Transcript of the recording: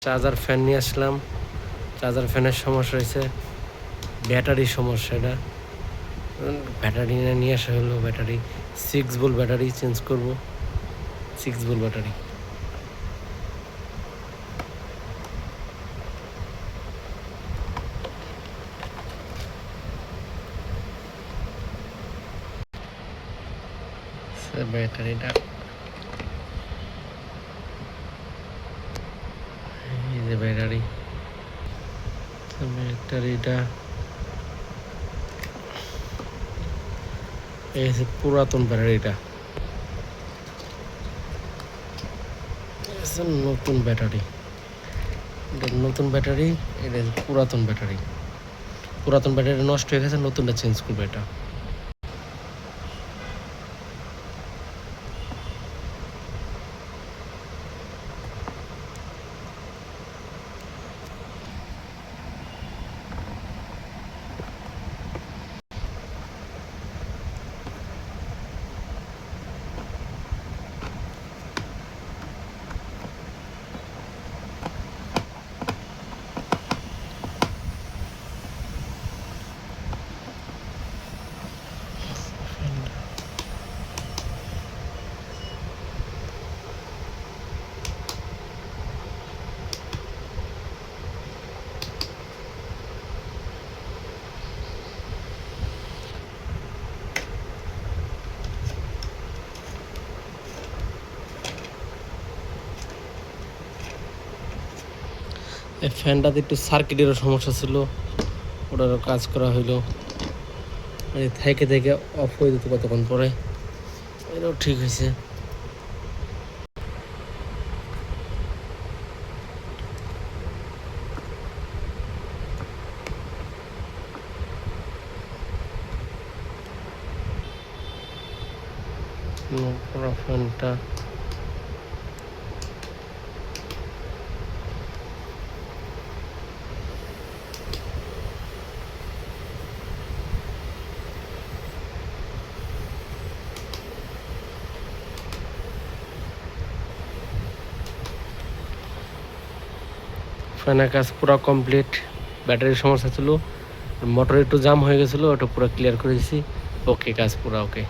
Charger fan নিয়ে আসলাম। Charger ফ্যানের সমস্যা হয়েছে, ব্যাটারির সমস্যা। এটা ব্যাটারি নিয়ে আসা হলো, ব্যাটারি 6 ভোল্ট ব্যাটারি চেঞ্জ করব, 6 ভোল্ট ব্যাটারি। ব্যাটারিটা এই যে ব্যাটারিটা এই যে পুরাতন ব্যাটারিটা, নতুন ব্যাটারি। এটা নতুন ব্যাটারি, এটা পুরাতন ব্যাটারি। পুরাতন ব্যাটারি নষ্ট হয়ে গেছে, নতুনটা চেঞ্জ করবে এটা। এই ফ্যানটাতে একটু সার্কিটেরও সমস্যা ছিল, ওটারও কাজ করা হইলো। থেকে থেকে অফ হয়ে যেত কতক্ষণ পরে, এটাও ঠিক হয়েছে। পুরো ফ্যানটা ফ্যানের কাজ পুরো কমপ্লিট। ব্যাটারির সমস্যা ছিল, মোটর একটু জাম হয়ে গেছিলো, ওটা পুরো ক্লিয়ার করে দিয়েছি। ওকে, কাজ পুরো ওকে।